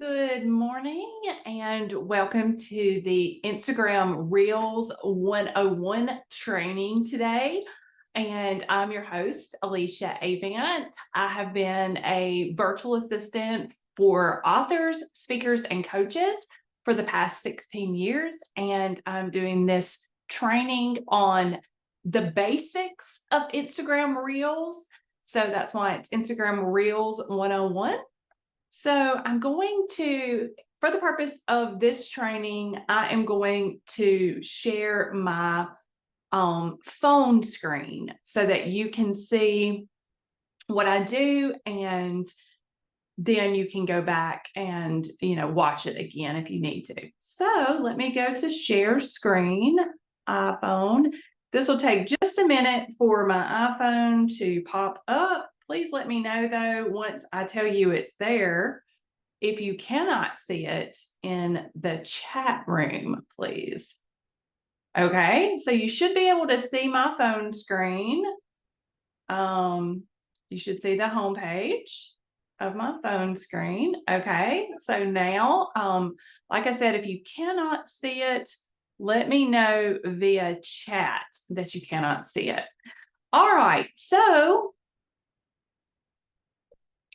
Good morning and welcome to the Instagram Reels 101 training today. And I'm your host, Alicia Avant. I have been a virtual assistant for authors, speakers, and coaches for the past 16 years. And I'm doing this training on the basics of Instagram Reels. So that's why it's Instagram Reels 101. So I'm going to, for the purpose of this training, I am going to share my phone screen so that you can see what I do, and then you can go back and, watch it again if you need to. So let me go to share screen, iPhone. This will take just a minute for my iPhone to pop up. Please let me know though, once I tell you it's there. If you cannot see it in the chat room, please. Okay, so you should be able to see my phone screen. You should see the home page of my phone screen. Okay, so now, like I said, if you cannot see it, let me know via chat that you cannot see it. All right, so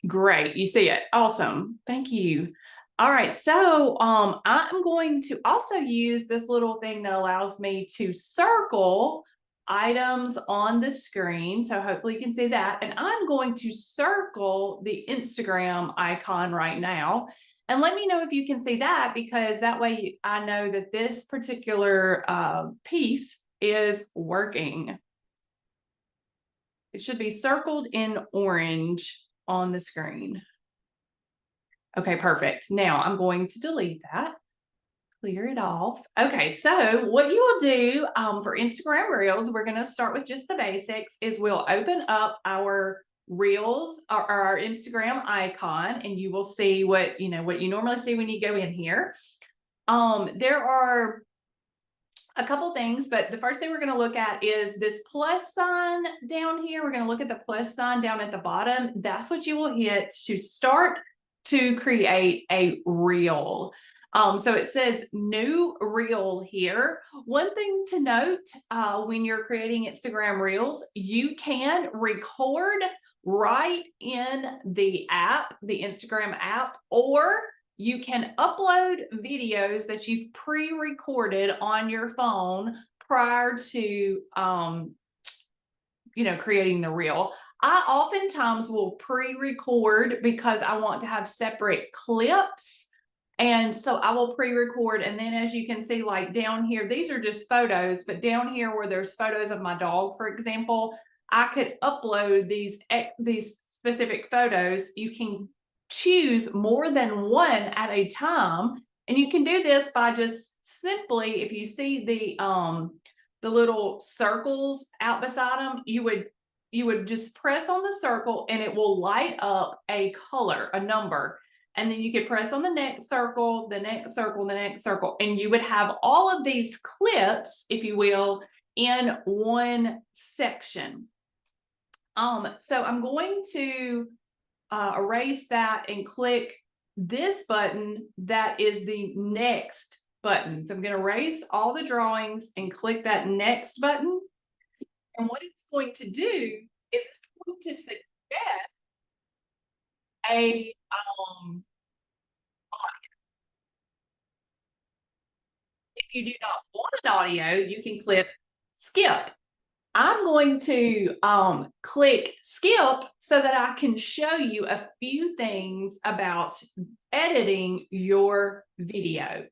great, you see it. Awesome. Thank you. All right, so I'm going to also use this little thing that allows me to circle items on the screen. So hopefully you can see that. And I'm going to circle the Instagram icon right now. And let me know if you can see that, because that way I know that this particular piece is working. It should be circled in orange on the screen. Okay, perfect. Now I'm going to delete that, clear it off. Okay, so what you will do for Instagram Reels, we're going to start with just the basics, is we'll open up our Reels or our Instagram icon, and you will see what you normally see when you go in here. There are a couple things, but the first thing we're going to look at is this plus sign down here. We're going to look at the plus sign down at the bottom. That's what you will hit to start to create a reel. So it says new reel here. One thing to note when you're creating Instagram Reels, you can record right in the app, the Instagram app, or you can upload videos that you've pre-recorded on your phone prior to, creating the reel. I oftentimes will pre-record because I want to have separate clips. And so I will pre-record. And then as you can see, like down here, these are just photos, but down here where there's photos of my dog, for example, I could upload these specific photos. You can choose more than one at a time. And you can do this by just simply, if you see the little circles out beside them, you would just press on the circle and it will light up a color, a number. And then you could press on the next circle, the next circle, the next circle, and you would have all of these clips, if you will, in one section. So I'm going to erase that and click this button that is the next button. So I'm going to erase all the drawings and click that next button. And what it's going to do is it's going to suggest a audio. If you do not want an audio, you can click skip. I'm going to click skip so that I can show you a few things about editing your video.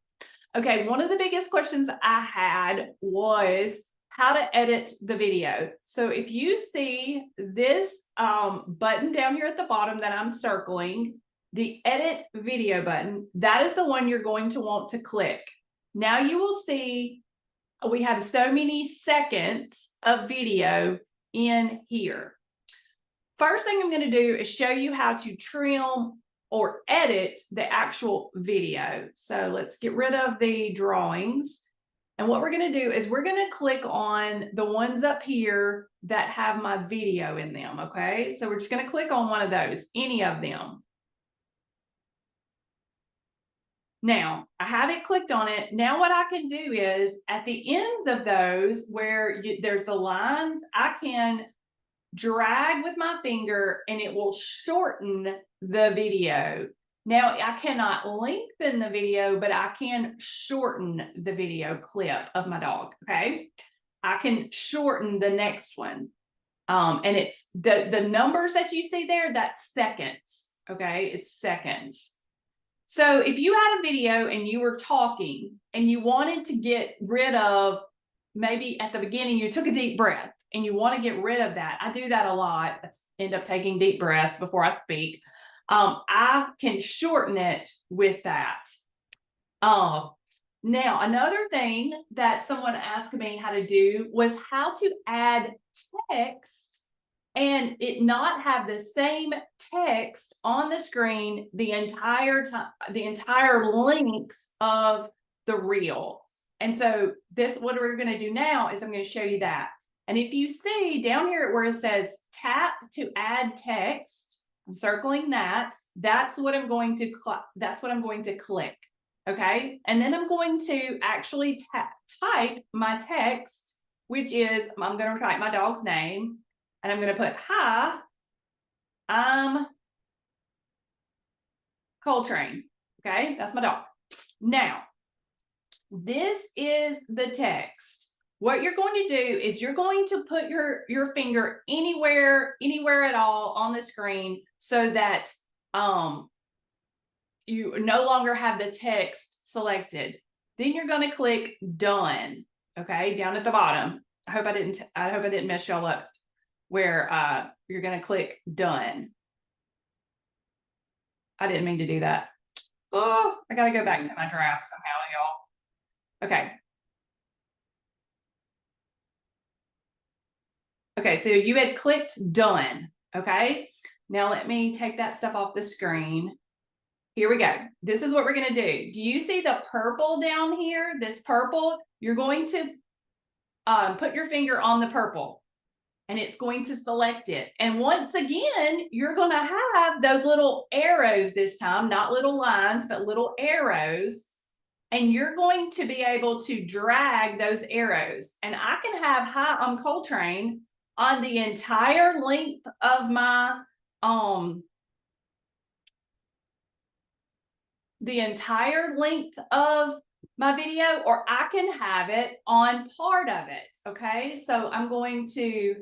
Okay, one of the biggest questions I had was how to edit the video. So if you see this button down here at the bottom that I'm circling, the edit video button, that is the one you're going to want to click. Now you will see we have so many seconds of video in here. First thing I'm going to do is show you how to trim or edit the actual video. So let's get rid of the drawings. And what we're going to do is we're going to click on the ones up here that have my video in them. Okay, so we're just going to click on one of those, any of them. Now, I have it clicked on it. Now what I can do is at the ends of those where there's the lines, I can drag with my finger and it will shorten the video. Now, I cannot lengthen the video, but I can shorten the video clip of my dog, okay? I can shorten the next one. And it's the numbers that you see there, that's seconds, okay? It's seconds. So if you had a video and you were talking and you wanted to get rid of, maybe at the beginning you took a deep breath and you want to get rid of that. I do that a lot. I end up taking deep breaths before I speak. I can shorten it with that. Now, another thing that someone asked me how to do was how to add text and it not have the same text on the screen the entire time, the entire length of the reel. And so this, what we're going to do now is I'm going to show you that. And if you see down here where it says tap to add text, I'm circling that. That's what I'm going to click. Okay. And then I'm going to actually type my text, which is, I'm going to type my dog's name and I'm going to put, hi, I'm Coltrane. Okay. That's my dog. Now, this is the text. What you're going to do is you're going to put your finger anywhere at all on the screen so that you no longer have the text selected. Then you're going to click done. Okay, down at the bottom. I hope I didn't mess y'all up where you're going to click done. I didn't mean to do that. Oh, I got to go back to my draft somehow, y'all. Okay. Okay, so you had clicked done, okay? Now let me take that stuff off the screen. Here we go. This is what we're gonna do. Do you see the purple down here? This purple, you're going to put your finger on the purple and it's going to select it. And once again, you're gonna have those little arrows this time, not little lines, but little arrows. And you're going to be able to drag those arrows. And I can have hi, I'm Coltrane on the entire length of my video, or I can have it on part of it. Okay, so I'm going to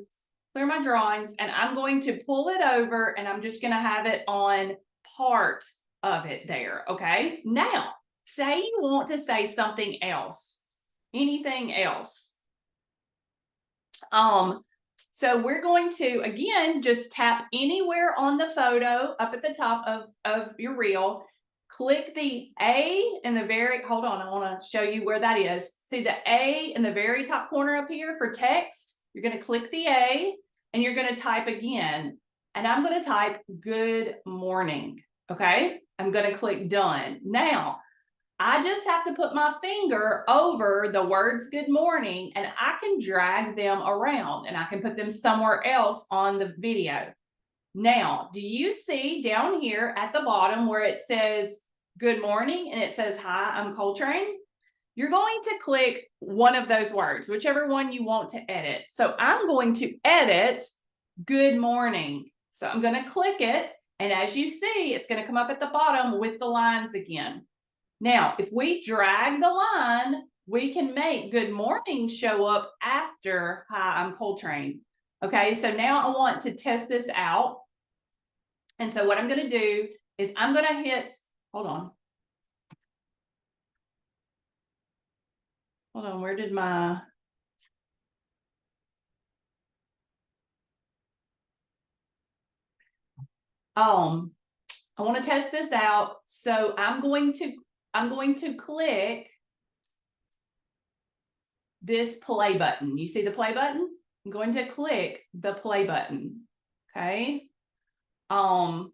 clear my drawings and I'm going to pull it over and I'm just going to have it on part of it there. Okay, now say you want to say something else, anything else. So we're going to, again, just tap anywhere on the photo up at the top of your reel. Click the A in the very, hold on, I want to show you where that is. See the A in the very top corner up here for text? You're going to click the A and you're going to type again. And I'm going to type good morning. Okay, I'm going to click done. Now, I just have to put my finger over the words good morning and I can drag them around and I can put them somewhere else on the video. Now, do you see down here at the bottom where it says good morning and it says hi, I'm Coltrane? You're going to click one of those words, whichever one you want to edit. So I'm going to edit good morning. So I'm going to click it. And as you see, it's going to come up at the bottom with the lines again. Now, if we drag the line, we can make good morning show up after hi, I'm Coltrane. Okay, so now I want to test this out. And so what I'm going to do is I'm going to hit, hold on, where did my, I want to test this out. So I'm going to click this play button. You see the play button? I'm going to click the play button. Okay. I'm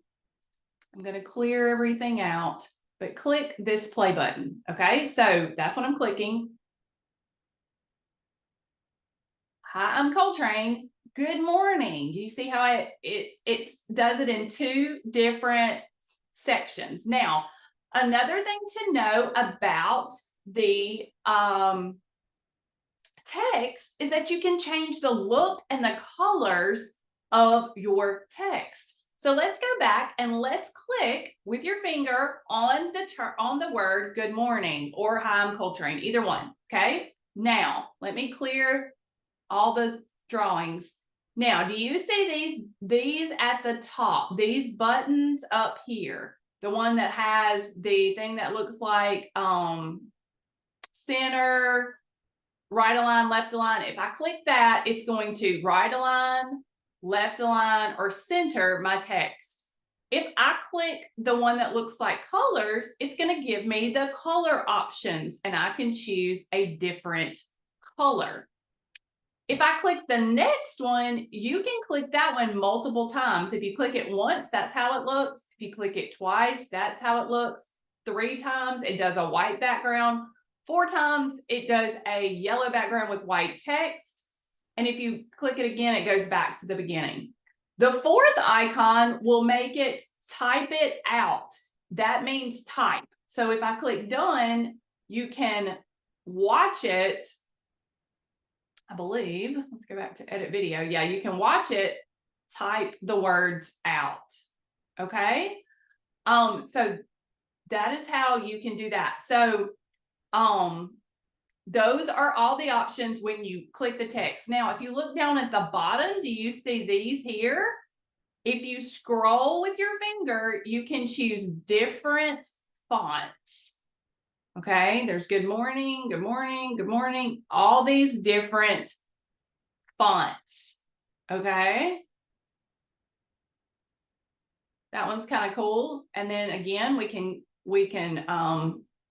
going to clear everything out, but click this play button. Okay. So that's what I'm clicking. Hi, I'm Coltrane. Good morning. You see how it does it in two different sections. Now, Another thing to know about the text is that you can change the look and the colors of your text. So let's go back and let's click with your finger on the word good morning or hi, I'm Coltrane, either one. Okay. Now let me clear all the drawings. Now, do you see these at the top, these buttons up here? The one that has the thing that looks like center, right align, left align. If I click that, it's going to right align, left align, or center my text. If I click the one that looks like colors, it's going to give me the color options and I can choose a different color. If I click the next one, you can click that one multiple times. If you click it once, that's how it looks. If you click it twice, that's how it looks. 3 times, it does a white background. 4 times, it does a yellow background with white text. And if you click it again, it goes back to the beginning. The 4th icon will make it type it out. That means type. So if I click done, you can watch it. I believe, let's go back to edit video. Yeah, you can watch it, type the words out. Okay. So that is how you can do that. So, those are all the options when you click the text. Now, if you look down at the bottom, do you see these here? If you scroll with your finger, you can choose different fonts. Okay, there's good morning, good morning, good morning, all these different fonts. Okay. That one's kind of cool. And then again, we can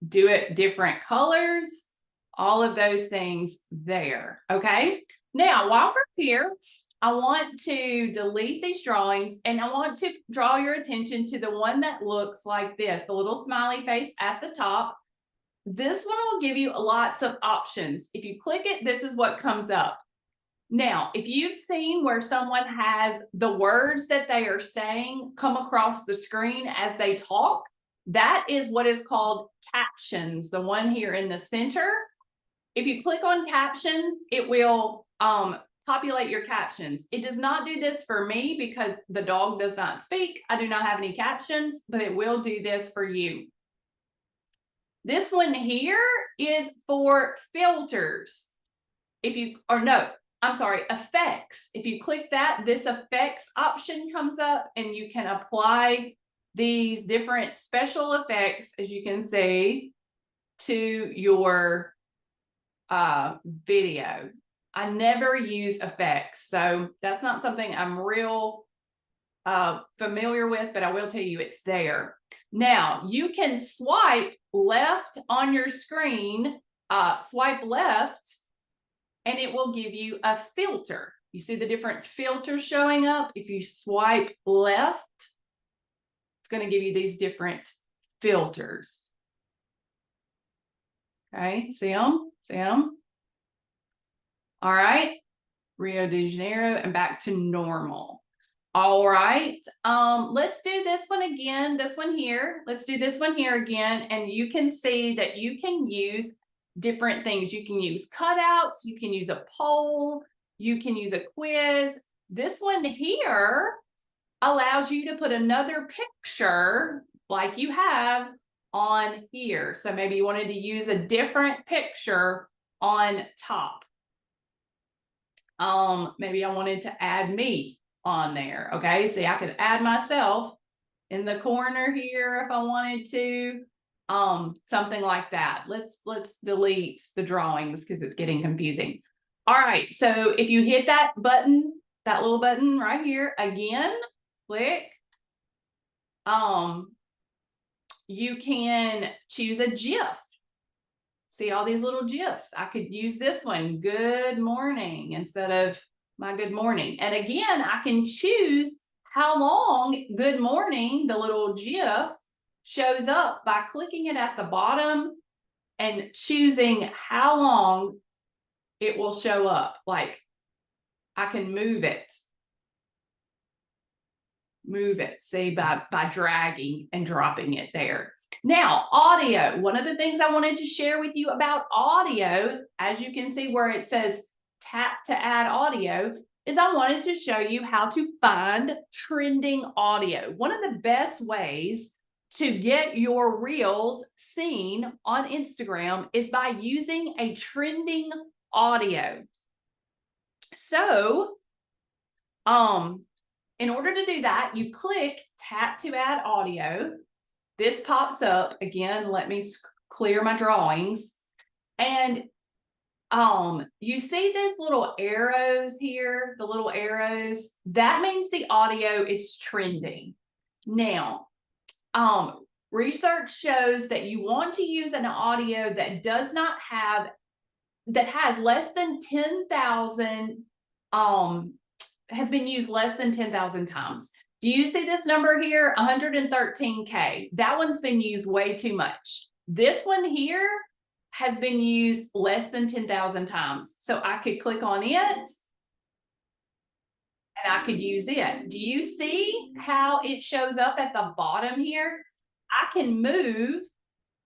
do it different colors, all of those things there. Okay. Now, while we're here, I want to delete these drawings and I want to draw your attention to the one that looks like this, the little smiley face at the top. This one will give you lots of options. If you click it, this is what comes up. Now, if you've seen where someone has the words that they are saying come across the screen as they talk, that is what is called captions, the one here in the center. If you click on captions, it will populate your captions. It does not do this for me because the dog does not speak. I do not have any captions, but it will do this for you. This one here is for filters. Effects. If you click that, this effects option comes up and you can apply these different special effects, as you can see, to your video. I never use effects, so that's not something I'm real familiar with, but I will tell you it's there. Now, you can swipe left on your screen, swipe left, and it will give you a filter. You see the different filters showing up? If you swipe left, it's going to give you these different filters. Okay, see them? See them? All right, Rio de Janeiro and back to normal. All right, let's do this one again, this one here. Let's do this one here again, and you can see that you can use different things. You can use cutouts, you can use a poll, you can use a quiz. This one here allows you to put another picture like you have on here. So maybe you wanted to use a different picture on top. Maybe I wanted to add me on there. Okay, see, I could add myself in the corner here if I wanted to. Something like that. Let's delete the drawings because it's getting confusing. All right, so if you hit that button, that little button right here again, click. You can choose a GIF. See all these little GIFs. I could use this one, good morning, instead of my good morning. And again, I can choose how long good morning, the little GIF, shows up by clicking it at the bottom and choosing how long it will show up. Like I can move it, see, by dragging and dropping it there. Now, audio. One of the things I wanted to share with you about audio, as you can see where it says tap to add audio, is I wanted to show you how to find trending audio. One of the best ways to get your reels seen on Instagram is by using a trending audio. So, in order to do that, you click tap to add audio. This pops up again. Let me clear my drawings. And you see these little arrows here, the little arrows, that means the audio is trending. Now, research shows that you want to use an audio that does not have, that has less than 10,000, has been used less than 10,000 times. Do you see this number here? 113K. That one's been used way too much. This one here has been used less than 10,000 times. So I could click on it and I could use it. Do you see how it shows up at the bottom here? I can move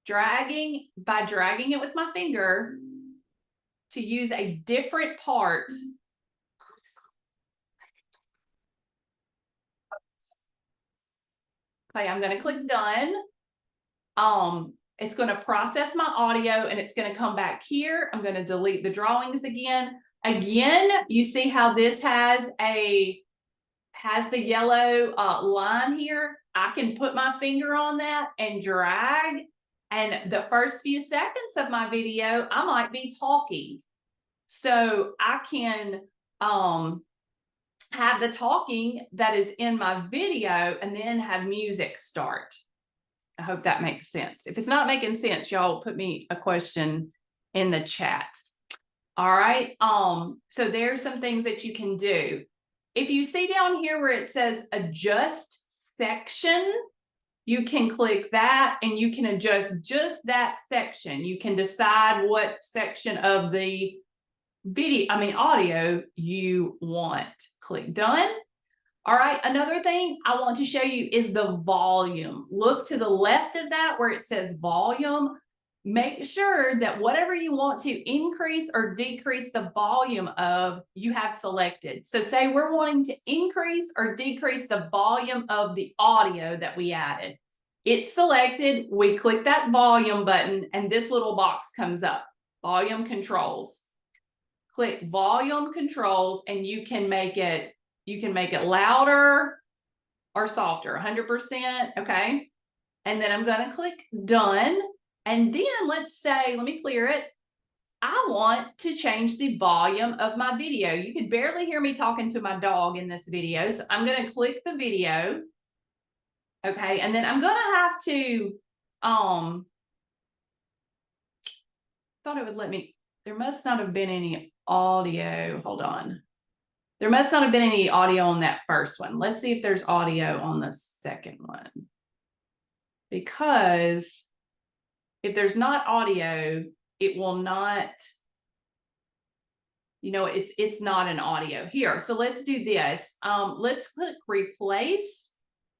by dragging it with my finger to use a different part. Okay, I'm going to click done. It's going to process my audio and it's going to come back here. I'm going to delete the drawings again. Again, you see how this has the yellow line here. I can put my finger on that and drag. And the first few seconds of my video, I might be talking. So I can have the talking that is in my video and then have music start. I hope that makes sense. If it's not making sense, y'all put me a question in the chat. All right. So there's some things that you can do. If you see down here where it says adjust section, you can click that and you can adjust just that section. You can decide what section of the audio you want. Click done. All right, another thing I want to show you is the volume. Look to the left of that where it says volume. Make sure that whatever you want to increase or decrease the volume of, you have selected. So say we're wanting to increase or decrease the volume of the audio that we added. It's selected, we click that volume button and this little box comes up, volume controls. Click volume controls and you can make it louder or softer, 100%, okay? And then I'm gonna click done. And then let me clear it. I want to change the volume of my video. You could barely hear me talking to my dog in this video. So I'm gonna click the video. Okay, and then I'm gonna have to, thought it would let me, there must not have been any audio, hold on. There must not have been any audio on that first one. Let's see if there's audio on the second one. Because if there's not audio, it will not, it's not an audio here. So let's do this. Let's click replace.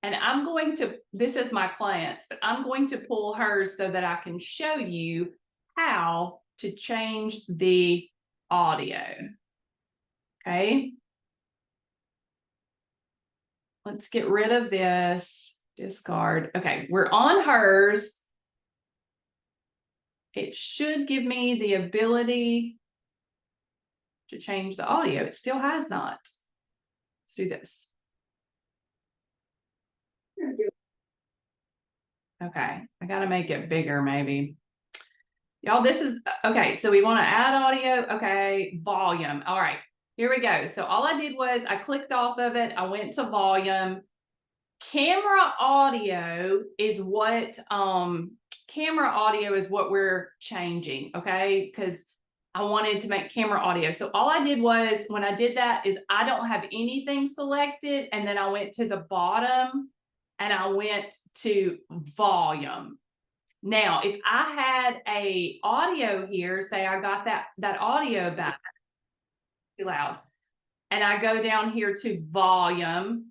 And I'm going to, this is my client's, but I'm going to pull hers so that I can show you how to change the audio. Okay. Let's get rid of this, discard. Okay, we're on hers. It should give me the ability to change the audio. It still has not. Let's do this. Okay, I gotta make it bigger maybe. Y'all, this is, okay, so we wanna add audio, okay, volume. All right, here we go. So all I did was I clicked off of it, I went to volume. Camera audio is what we're changing, okay? Because I wanted to make camera audio. So all I did was, when I did that, is I don't have anything selected, and then I went to the bottom and I went to volume. Now, if I had a audio here, say I got that audio back, too loud, and I go down here to volume,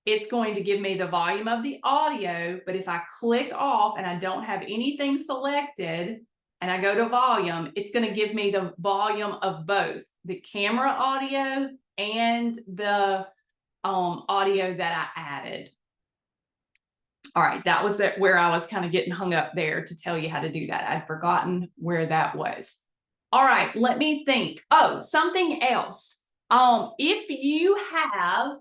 it's going to give me the volume of the audio, but if I click off and I don't have anything selected and I go to volume, it's going to give me the volume of both the camera audio and the audio that I added. All right, that was where I was kind of getting hung up there to tell you how to do that. I'd forgotten where that was. All right, let me think. Oh, something else. If you have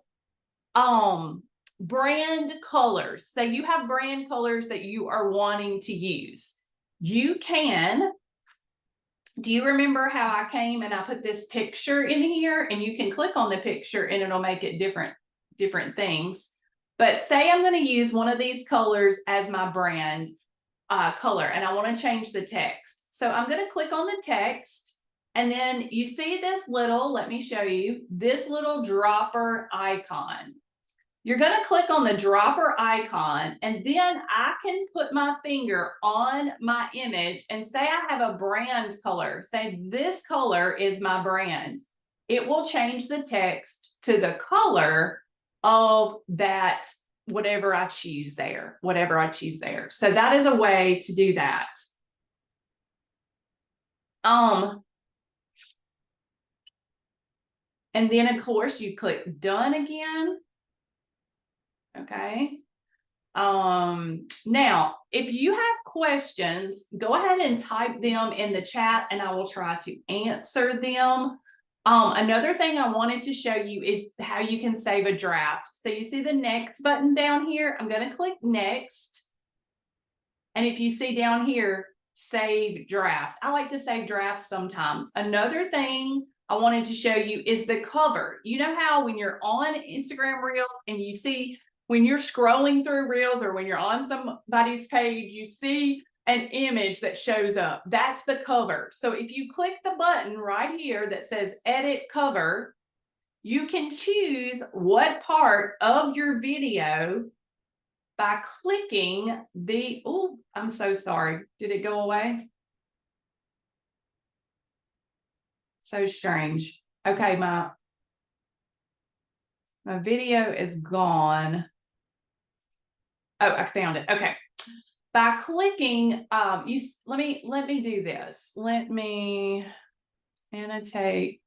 brand colors, say you have brand colors that you are wanting to use, you can. Do you remember how I came and I put this picture in here, and you can click on the picture and it'll make it different things. But say I'm going to use one of these colors as my brand color, and I want to change the text. So I'm going to click on the text, and then you see this little, let me show you, this little dropper icon. You're going to click on the dropper icon, and then I can put my finger on my image and say I have a brand color. Say this color is my brand. It will change the text to the color of that, whatever I choose there. So that is a way to do that. And then of course you click done again. Okay. Now, if you have questions, go ahead and type them in the chat and I will try to answer them. Another thing I wanted to show you is how you can save a draft. So you see the next button down here. I'm going to click next. And if you see down here, save draft. I like to save drafts sometimes. Another thing I wanted to show you is the cover. You know how when you're on Instagram Reels and you see, when you're scrolling through Reels or when you're on somebody's page, you see an image that shows up. That's the cover. So if you click the button right here that says edit cover, you can choose what part of your video by clicking the, oh, I'm so sorry. Did it go away? So strange. Okay, my video is gone. Oh, I found it. Okay. By clicking, let me do this. Let me annotate.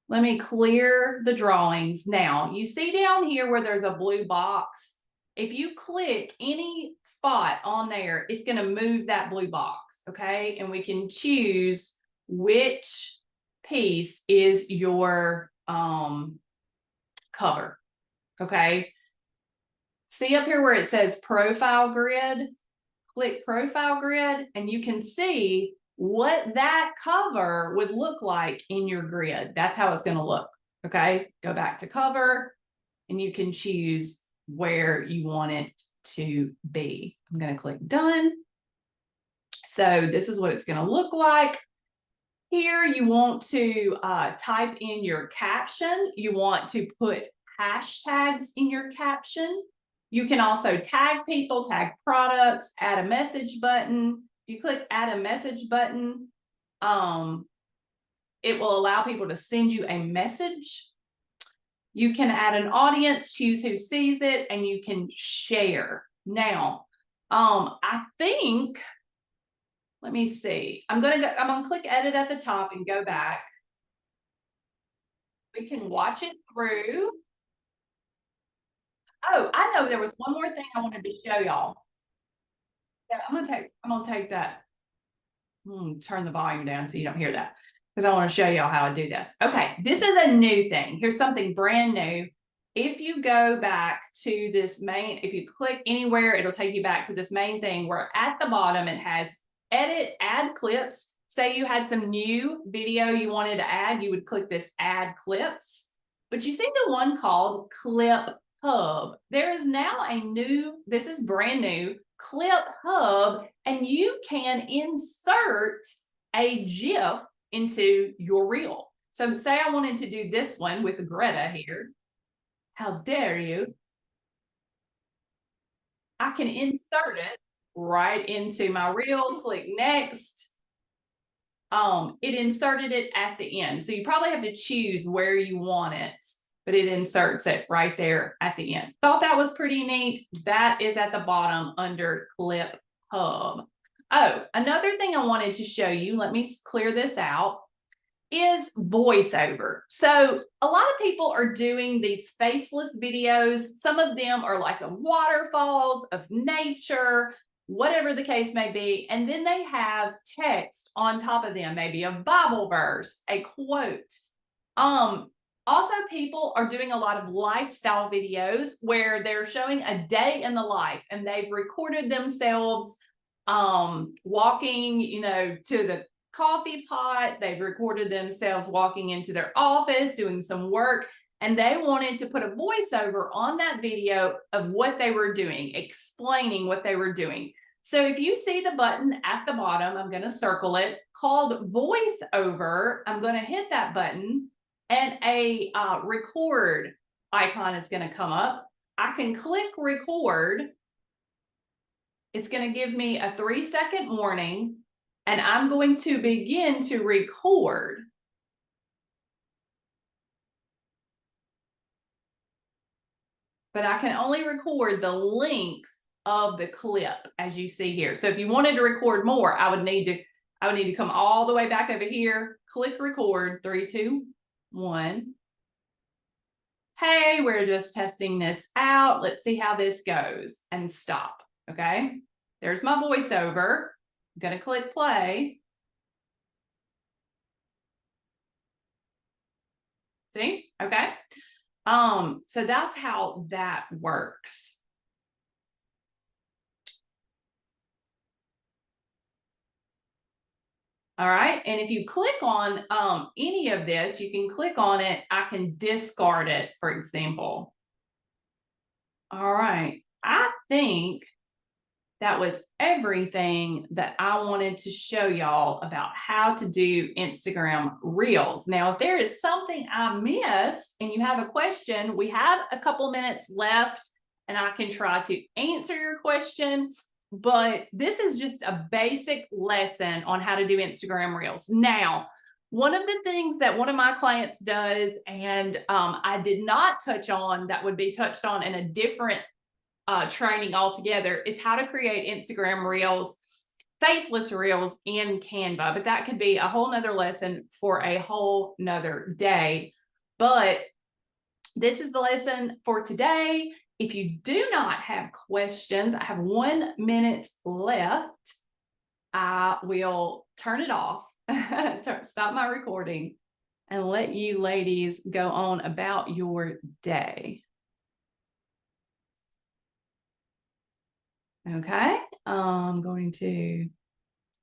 Let me clear the drawings. Now, you see down here where there's a blue box. If you click any spot on there, it's going to move that blue box. Okay. And we can choose which piece is your cover. Okay. See up here where it says profile grid, click profile grid, and you can see what that cover would look like in your grid. That's how it's going to look. Okay. Go back to cover and you can choose where you want it to be. I'm going to click done. So this is what it's going to look like. Here you want to type in your caption. You want to put hashtags in your caption. You can also tag people, tag products, add a message button. If you click add a message button, it will allow people to send you a message. You can add an audience, choose who sees it, and you can share. Now, I think, let me see. I'm gonna click edit at the top and go back. We can watch it through. Oh, I know there was one more thing I wanted to show y'all. I'm gonna take that. Turn the volume down so you don't hear that, because I want to show y'all how I do this. Okay, this is a new thing. Here's something brand new. If you go back to this main, if you click anywhere, it'll take you back to this main thing where at the bottom it has edit, add clips. Say you had some new video you wanted to add, you would click this add clips. But you see the one called Clip Hub. There is now a new, this is brand new, Clip Hub, and you can insert a GIF into your reel. So say I wanted to do this one with Greta here. How dare you? I can insert it right into my reel, click next. It inserted it at the end. So you probably have to choose where you want it. but it inserts it right there at the end. Thought that was pretty neat. That is at the bottom under Clip Hub. Oh, another thing I wanted to show you, let me clear this out, is voiceover. So a lot of people are doing these faceless videos. Some of them are like of waterfalls, of nature, whatever the case may be. And then they have text on top of them, maybe a Bible verse, a quote. Also, people are doing a lot of lifestyle videos where they're showing a day in the life and they've recorded themselves walking, to the coffee pot. They've recorded themselves walking into their office, doing some work, and they wanted to put a voiceover on that video of what they were doing, explaining what they were doing. So if you see the button at the bottom, I'm going to circle it, called voiceover. I'm going to hit that button and a record icon is going to come up. I can click record. It's going to give me a 3-second warning, and I'm going to begin to record. But I can only record the length of the clip, as you see here. So if you wanted to record more, I would need to come all the way back over here, click record, 3, 2, 1. Hey, we're just testing this out. Let's see how this goes, and stop. Okay, there's my voiceover. I'm going to click play. See? Okay. So that's how that works. All right. And if you click on any of this, you can click on it. I can discard it, for example. All right. I think that was everything that I wanted to show y'all about how to do Instagram Reels. Now, if there is something I missed and you have a question, we have a couple minutes left and I can try to answer your question. But this is just a basic lesson on how to do Instagram Reels. Now, one of the things that one of my clients does, and I did not touch on, that would be touched on in a different training altogether, is how to create Instagram Reels, faceless Reels in Canva. But that could be a whole nother lesson for a whole nother day. But this is the lesson for today. If you do not have questions, I have 1 minute left. I will turn it off, stop my recording, and let you ladies go on about your day. Okay, I'm going to